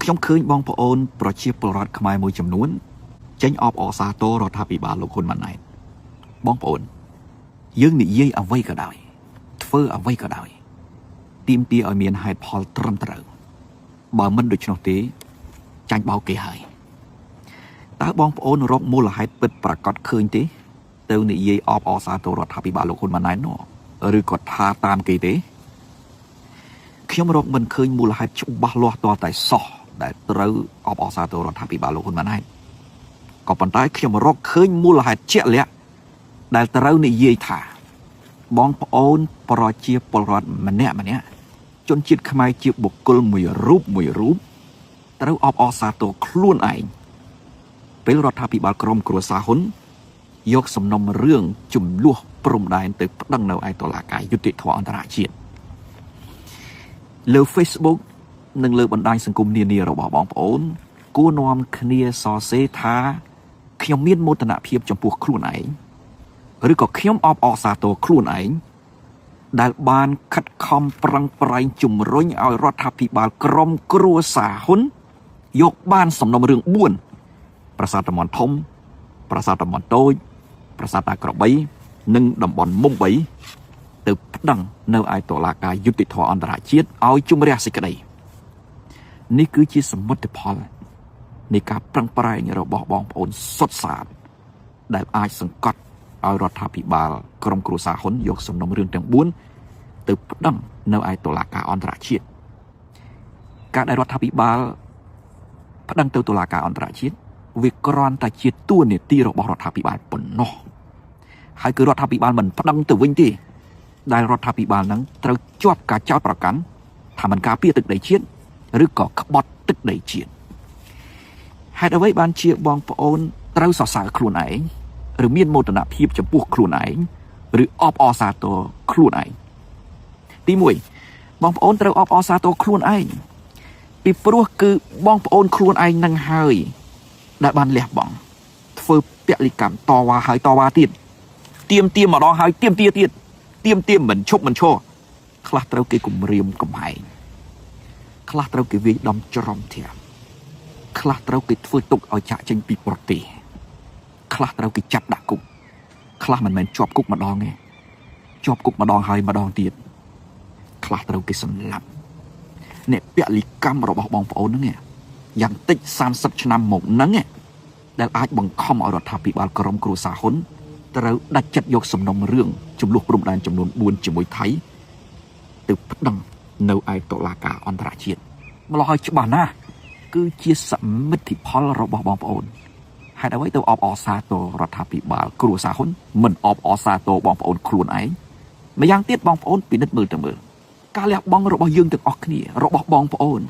ខ្ញុំឃើញបងប្អូនប្រជាពលរដ្ឋខ្មែរមួយចំនួនចេញអបអរសាទររដ្ឋាភិបាលលោកហ៊ុនម៉ាណែតបងប្អូនយើងនិយាយអ្វីក៏ដោយធ្វើអ្វីក៏ដោយទាមទារឲ្យមានហេតុផលត្រឹមត្រូវបើមិនដូច្នោះទេចាញ់បោកគេហើយតើបងប្អូនរកមូលហេតុពិតប្រាកដឃើញទេទៅនិយាយអបអរសាទររដ្ឋាភិបាលលោកហ៊ុនម៉ាណែតនោះឬក៏ថាតាមគេទេខ្ញុំរកមិនឃើញមូលហេតុច្បាស់លាស់ទាល់តែសោះដែលត្រូវអបអរសាទររដ្ឋាភិបាលលោកហ៊ុនម៉ាណែតក៏ប៉ុន្តែខ្ញុំរកឃើញមូលហេតុជាក់លាក់ដែលត្រូវនិយាយថាបងប្អូនប្រជាពលរដ្ឋម្នាក់ជនជាតិខ្មែរជាបុគ្គលមួយរូបត្រូវអបអរសាទរខ្លួនឯងពេលរដ្ឋាភិបាលក្រមគ្រួសារហ៊ុនយកសំណុំរឿងចំនួនព្រំដែនទៅប្តឹងនៅឯតុលាការយុត្តិធម៌អន្តរជាតិលើ Facebook និងលើបណ្ដាញសង្គមនានារបស់បងប្អូនគួរនាំគ្នាសរសេរថាខ្ញុំមានមោទនភាពចំពោះខ្លួនឯងឬក៏ខ្ញុំអបអរសាទរខ្លួនឯងដែលបានខិតខំប្រឹងប្រែងជំរុញឲ្យរដ្ឋាភិបាលក្រមគ្រួសារហ៊ុនយកបានសំណុំរឿង4ប្រាសាទតាមាន់ធំប្រាសាទតាមាន់តូចប្រាសាទតាក្របីនិងតំបន់មុំ3ទៅប្តឹងនៅឯតុលាការយុត្តិធម៌អន្តរជាតិឲ្យជំរះសេចក្តីនេះគឺជាសមិទ្ធផលនៃការប្រឹងប្រែងរបស់បងប្អូនសុទ្ធសាធដែលអាចសង្កត់ឲ្យរដ្ឋាភិបាលក្រមគ្រួសារហ៊ុនយកសំណុំរឿងទាំង4ទៅប្តឹងនៅឯតុលាការអន្តរជាតិការដែលរដ្ឋាភិបាលប្តឹងទៅតុលាការអន្តរជាតិវាគ្រាន់តែជាតួនាទីរបស់រដ្ឋាភិបាលប៉ុណ្ណោះហើយគឺរដ្ឋាភិបាលមិនប្តឹងទៅវិញទេដែលរដ្ឋាភិបាលនឹងត្រូវជាប់ការចោទប្រកាន់ថាមិនការពារទឹកដីជាតិឬក៏ក្បត់ទឹកដីជាតិហេតុអ្វីបានជាបងប្អូនត្រូវសរសើរខ្លួនឯងឬមានមោទនភាពចំពោះខ្លួនឯងឬអបអរសាទរខ្លួនឯងទី1បងប្អូនត្រូវអបអរសាទរខ្លួនឯងពីព្រោះគឺបងប្អូនខ្លួនឯងនឹងហើយដែលបានលះបង់ធ្វើពលិកម្មតវ៉ាហើយតវ៉ាទៀតទៀមម្ដងហើយទៀមទៀតទៀមមិនឈប់មិនឈរខ្លះត្រូវគេគំរាមកំហែងខ្លះត្រូវគេវាយដំច្រំធាមខ្លះត្រូវគេធ្វើទុកឲ្យចាក់ចេញពីប្រទេសខ្លះត្រូវគេចាប់ដាក់គុកខ្លះមិនមែនជាប់គុកម្ដងទេជាប់គុកម្ដងហើយម្ដងទៀតខ្លះត្រូវគេសម្លាប់អ្នកពលិកម្មរបស់បងប្អូនហ្នឹងយ៉ាងតិច30ឆ្នាំមកហ្នឹងដែលអាចបង្ខំឲ្យរដ្ឋាភិបាលក្រមគ្រួសារហ៊ុនត្រូវដាច់ចិត្តយកសំណុំរឿងចំនួនព្រំដែនចំនួន4ជាមួយថៃទៅប្តឹងនៅឯតុលាការអន្តរជាតិម្ល៉េះឲ្យច្បាស់ណាស់គឺជាសមិទ្ធផលរបស់បងប្អូនហេតុអ្វីទៅអបអរសាទររដ្ឋាភិបាលគ្រួសារហ៊ុនមិនអបអរសាទរបងប្អូនខ្លួនឯងម្យ៉ាងទៀតបងប្អូនពិនិត្យមើលទៅមើលការលះបង់របស់យើងទាំងអស់គ្នារបស់បងប្អូន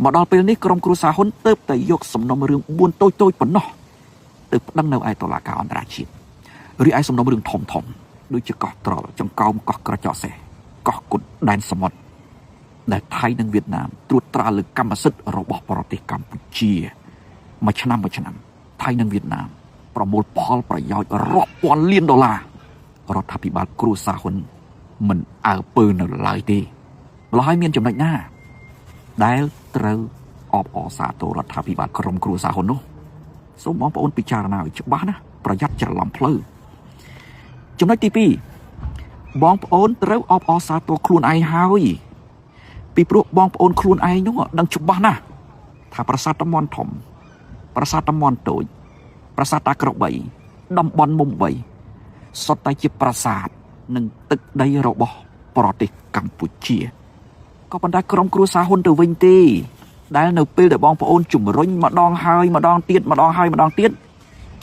មកដល់ពេលនេះក្រុមគ្រួសារហ៊ុនទើបតែយកសំណុំរឿង4តូចប៉ុណ្ណោះទៅប្តឹងនៅឯតុលាការអន្តរជាតិឬឯសំណុំរឿងធំដូចជាកោះត្រល់ចង្កោមកោះក្រចកសេះកោះគុតដែនសមុទ្រដែលថៃនិងវៀតណាមត្រួតត្រាលើកម្មសិទ្ធិរបស់ប្រទេសកម្ពុជាមួយឆ្នាំថៃនិងវៀតណាមប្រមូលផលប្រយោជន៍រាប់ពាន់លានដុល្លាររដ្ឋាភិបាលគ្រួសារហ៊ុនមិនអើពើនៅឡើយទេម្ល៉េះហើយមានចំណុចណាដែលត្រូវអបអរសាទររដ្ឋាភិបាលក្រមគ្រួសារហ៊ុននោះសូមបងប្អូនពិចារណាឲ្យច្បាស់ណាប្រយ័ត្នច្រឡំផ្លូវចំណុចទី2បងប្អូនត្រូវអបអរសាទរខ្លួនឯងហើយពីព្រោះបងប្អូនខ្លួនឯងនោះដឹងច្បាស់ណាស់ថាប្រាសាទតាមាន់ធំប្រាសាទតាមាន់តូចប្រាសាទតាក្របីតំបន់មុំ3សុទ្ធតែជាប្រាសាទនិងទឹកដីរបស់ប្រទេសកម្ពុជាក៏ប៉ុន្តែក្រុមគ្រួសារហ៊ុនទៅវិញទេដែលនៅពេលដែលបងប្អូនជំរុញម្ដងហើយម្ដងទៀត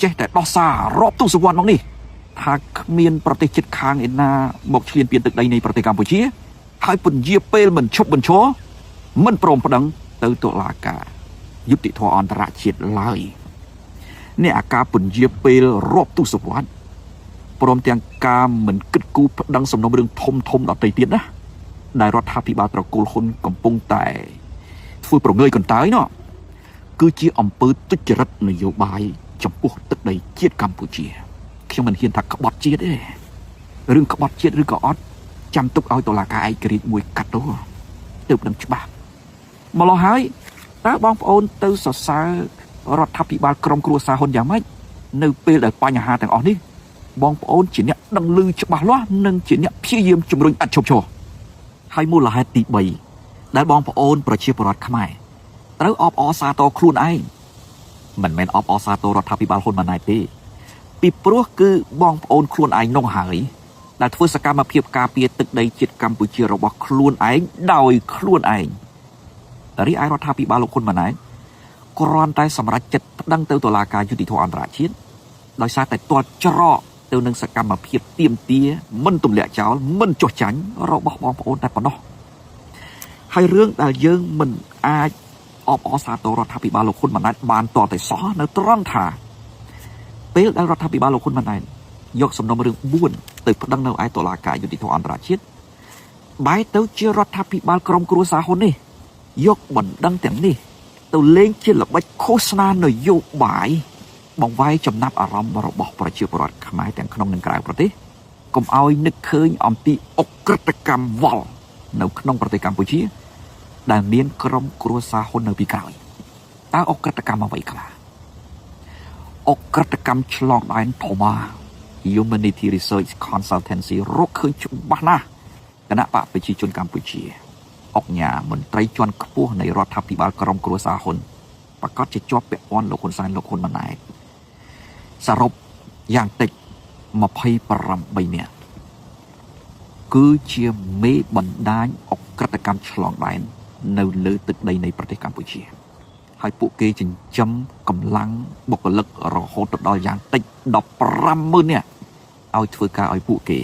ចេះតែដោះសាររាប់ទសវត្សរ៍មកនេះថាគ្មានប្រទេសជិតខាងឯណាមកឈ្លានពានទឹកដីនៃប្រទេសកម្ពុជាហើយពន្យាពេលមិនឈប់បញ្ឈរមិនព្រមប្តឹងទៅតុលាការយុត្តិធម៌អន្តរជាតិឡើយនេះអាការពន្យាពេលរាប់ទសវត្សរ៍ព្រមទាំងការមិនគិតគូរប្តឹងសំណុំរឿងធំដទៃទៀតណាដែលរដ្ឋាភិបាលត្រកូលហ៊ុនកំពុងតែធ្វើប្រងើយកន្តើយនោះគឺជាអំពើទុច្ចរិតនយោបាយចំពោះទឹកដីជាតិកម្ពុជាខ្ញុំមិនហ៊ានថាក្បត់ជាតិទេរឿងក្បត់ជាតិឬក៏អត់ចាំទុកឲ្យតុលាការឯករាជ្យមួយកាត់ទៅដឹងច្បាស់ម្ល៉េះហើយ តើបងប្អូនទៅសរសើររដ្ឋាភិបាលក្រុមគ្រួសារហ៊ុនយ៉ាងម៉េចនៅពេលដែលបញ្ហាទាំងអស់នេះបងប្អូនជាអ្នកដឹងឮច្បាស់លាស់និងជាអ្នកព្យាយាមជំរុញឥតឈប់ឈរហើយមូលហេតុទី3ដែលបងប្អូនប្រជាពលរដ្ឋខ្មែរត្រូវអបអរសាទរខ្លួនឯងមិនមែនអបអរសាទររដ្ឋាភិបាលហ៊ុនម៉ាណែតទេពីព្រោះគឺបងប្អូនខ្លួនឯងនោះហើយដែលធ្វើសកម្មភាពការពារទឹកដីជាតិកម្ពុជារបស់ខ្លួនឯងដោយខ្លួនឯងរីឯរដ្ឋាភិបាលលោកហ៊ុនម៉ាណែតគ្រាន់តែសម្រេចចិត្តប្តឹងទៅតុលាការយុតិធធម៌អន្តរជាតិដោយសារតែទាល់ច្រកទៅនឹងសកម្មភាពទាមទារមិនទម្លាក់ចោលមិនចុះចាញ់របស់បងប្អូនតែប៉ុណ្ណោះហើយរឿងដែលយើងមិនអាចអបអរសាទររដ្ឋាភិបាលលោកហ៊ុនម៉ាណែតបានតតែសោះនៅត្រង់ថាពេលដែលរដ្ឋាភិបាលលោកហ៊ុនម៉ាណែតយកសំណុំរឿង4ទៅប្តឹងនៅឯតុលាការយុតិធធម៌អន្តរជាតិបែរទៅជារដ្ឋាភិបាលក្រុមគ្រួសារហ៊ុននេះយកបណ្ដឹងទាំងនេះទៅលេងជាល្បិចឃោសនានយោបាយបង្វែរចំណាប់អារម្មណ៍របស់ប្រជាពលរដ្ឋខ្មែរទាំងក្នុងនិងក្រៅប្រទេសកុំឲ្យនឹកឃើញអំពីអក្រិតកម្មវល់នៅក្នុងប្រទេសកម្ពុជាដែលមានក្រុមគ្រួសារហ៊ុននៅពីក្រោយតើអក្រិតកម្មអ្វីខ្លះអក្រិតកម្មឆ្លងដែនធំ Humanity Research Consultancy រកឃើញច្បាស់ណាស់គណៈបកប្រជាជនកម្ពុជាអុកញ៉ាមន្ត្រីជាន់ខ្ពស់នៃរដ្ឋាភិបាលក្រុមគ្រួសារហ៊ុនប្រកាសជាជាប់ពាក់ព័ន្ធលោកហ៊ុនសែនលោកហ៊ុនម៉ាណែតសរុបយ៉ាងតិច28នាក់គឺជាមេបណ្ដាញអក្រិតកម្មឆ្លងដែននៅលើទឹកដីនៃប្រទេសកម្ពុជាហើយពួកគេចិញ្ចឹមកម្លាំងបុគ្គលិករហូតទៅដល់យ៉ាងតិច150,000នាក់ឲ្យធ្វើការឲ្យពួកគេ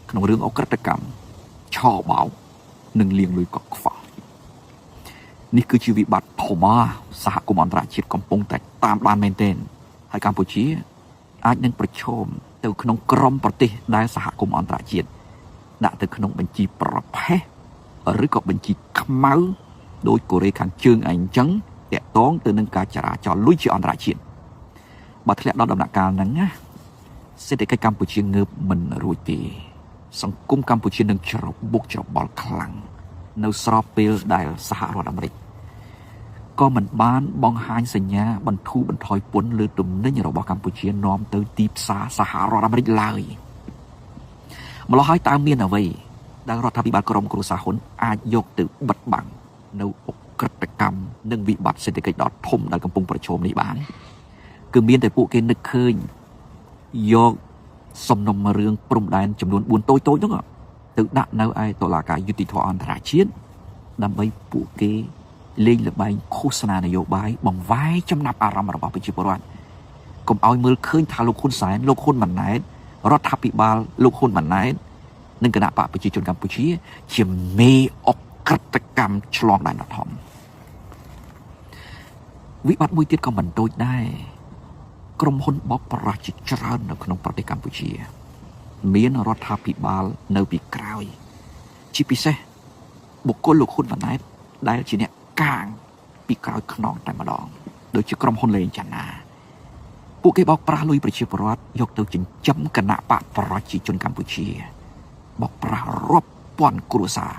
ក្នុងរឿងអក្រិតកម្មឆោបោកនិងលាងលុយកកខ្វក់នេះគឺជាវិបត្តិធំសហគមន៍អន្តរជាតិកំពុងតែតាមដានមែនទែនហើយកម្ពុជាអាចនឹងប្រឈមទៅក្នុងក្រុមប្រទេសដែលសហគមន៍អន្តរជាតិដាក់ទៅក្នុងបញ្ជីប្រភេទឬក៏បញ្ជីខ្មៅដោយកូរ៉េខាងជើងឯងអញ្ចឹងតាក់ទងទៅនឹងការចរាចរណ៍លុយជាអន្តរជាតិបើធ្លាក់ដល់ដំណាក់កាលហ្នឹងណាសេដ្ឋកិច្ចកម្ពុជាងើបមិនរួចទេសង្គមកម្ពុជានឹងច្របូកច្របល់ខ្លាំងនៅស្របពេលដែលសហរដ្ឋអាមេរិកក៏មិនបានបង្ហាញសញ្ញាបន្ធូរបន្ថយពន្ធលើទំនិញរបស់កម្ពុជានាំទៅទីផ្សារសហរដ្ឋអាមេរិកឡើយម្ល៉េះហើយតើមានអ្វីដែលរដ្ឋាភិបាលក្រុមគ្រួសារហ៊ុនអាចយកទៅបិទបាំងនៅអក្រិតកម្មនិងវិបត្តិសេដ្ឋកិច្ចដ៏ធំដែលកំពុងប្រឈមនេះបានគឺមានតែពួកគេនឹកឃើញយកសំណុំរឿងព្រំដែនចំនួន4តូចៗហ្នឹងទៅដាក់នៅឯតុលាការយុតិធធម៌អន្តរជាតិដើម្បីពួកគេលេងល្បែងឃោសនានយោបាយបង្វែរចំណាប់អារម្មណ៍របស់ប្រជាពលរដ្ឋកុំឲ្យមើលឃើញថាលោកហ៊ុនសែនលោកហ៊ុនម៉ាណែតរដ្ឋាភិបាលលោកហ៊ុនម៉ាណែតនិងគណៈបកប្រជាជនកម្ពុជាជាមេអក្រិតកម្មឆ្លងដែនដ៏ធំវិបត្តិមួយទៀតក៏មិនតូចដែរក្រុមហ៊ុនបោកប្រាស់ជាច្រើននៅក្នុងប្រទេសកម្ពុជាមានរដ្ឋាភិបាលនៅពីក្រោយជាពិសេសបុគ្គលលោកហ៊ុនម៉ាណែតដែលជាអ្នកកាងពីក្រោយខ្នងតែម្ដងដូចជាក្រុមហ៊ុនលេងចាណាពួកគេបោកប្រាស់លុយប្រជាពលរដ្ឋយកទៅចិញ្ចឹមគណៈបកប្រជាជនកម្ពុជាបោកប្រាស់រាប់ពាន់គ្រួសារ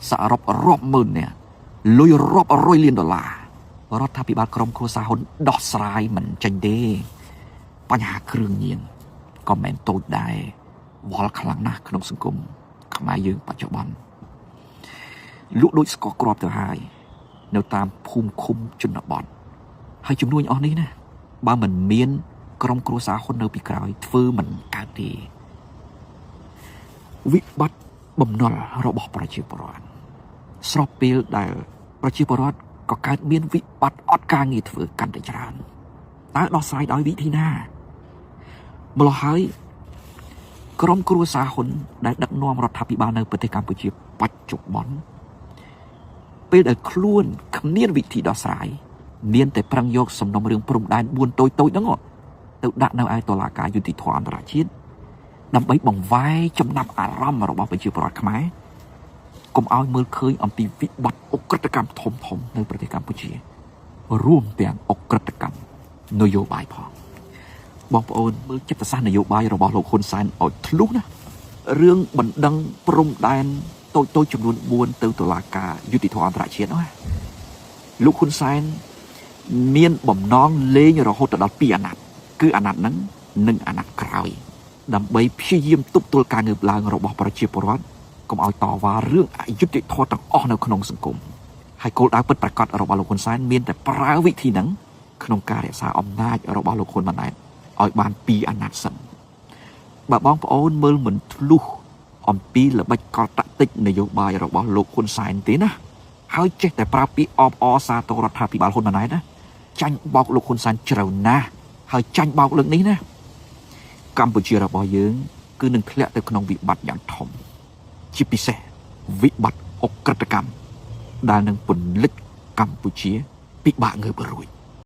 សរុបរាប់ម៉ឺននាក់លុយរាប់រយលានដុល្លាររដ្ឋាភិបាលក្រុមគ្រួសារហ៊ុនដោះស្រាយមិនចេញទេបញ្ហាគ្រឿងញៀនក៏មិនតូចដែរវល់ខ្លាំងណាស់ក្នុងសង្គមខ្មែរយើងបច្ចុប្បន្នលក់ដូចស្ករគ្រាប់ទៅហើយនៅតាមភូមិឃុំជនបទហើយចំនួនអស់នេះណាបើមិនមានក្រុមគ្រួសារហ៊ុននៅពីក្រោយធ្វើមិនកើតទេវិបត្តិបំណុលរបស់ប្រជាពលរដ្ឋស្របពេលដែលប្រជាពលរដ្ឋក៏កើតមានវិបត្តិអត់ការងារធ្វើកាន់តែច្រើនតើដោះស្រាយដោយវិធីណាម្ល៉េះហើយក្រុមគ្រួសារហ៊ុនដែលដឹកនាំរដ្ឋាភិបាលនៅប្រទេសកម្ពុជាបច្ចុប្បន្នពេលដែលខ្លួនគ្មានវិធីដោះស្រាយមានតែប្រឹងយកសំណុំរឿងព្រំដែន4តូចៗហ្នឹងទៅដាក់នៅឯតុលាការយុតិធធម៌អន្តរជាតិដើម្បីបង្វែរចំណាប់អារម្មណ៍របស់ប្រជាពលរដ្ឋខ្មែរកុំឲ្យមើលឃើញអំពីវិបត្តិអក្រិតកម្មធំៗនៅប្រទេសកម្ពុជារួមទាំងអក្រិតកម្មនយោបាយផងបងប្អូនមើលចិត្តសាស្ត្រនយោបាយរបស់លោកហ៊ុនសែនឲ្យធ្លុះណារឿងបណ្ដឹងព្រំដែនតូចៗចំនួន4ទៅតុលាការយុតិធធម៌អន្តរជាតិនោះ លោកហ៊ុនសែនមានបំណងលេងរហូតដល់2អាណត្តិគឺអាណត្តិហ្នឹងនិងអាណត្តិក្រោយដើម្បីព្យាយាមទប់ទល់ការងើបឡើងរបស់ប្រជាពលរដ្ឋកុំឲ្យតវ៉ារឿងអយុត្តិធម៌ទាំងអស់នៅក្នុងសង្គមហើយគោលដៅពិតប្រាកដរបស់លោកហ៊ុនសែនមានតែប្រើវិធីហ្នឹងក្នុងការរក្សាអំណាចរបស់លោកហ៊ុនម៉ាណែតឲ្យបាន2អាណត្តិសិនបើបងប្អូនមើលមិនធ្លុះអំពីល្បិចកលតាក់ទិចនយោបាយរបស់លោកហ៊ុនសែនទេណាហើយចេះតែប្រើពាក្យអបអរសាទររដ្ឋាភិបាលហ៊ុនម៉ាណែតណាចាញ់បោកលោកហ៊ុនសែនជ្រៅណាស់ហើយចាញ់បោកលើកនេះណាកម្ពុជារបស់យើងគឺនឹងធ្លាក់ទៅក្នុងវិបត្តិយ៉ាងធំជាពិសេសវិបត្តិអក្រិតកម្មដែលនឹងពន្លិចកម្ពុជាពិបាកងើបរួច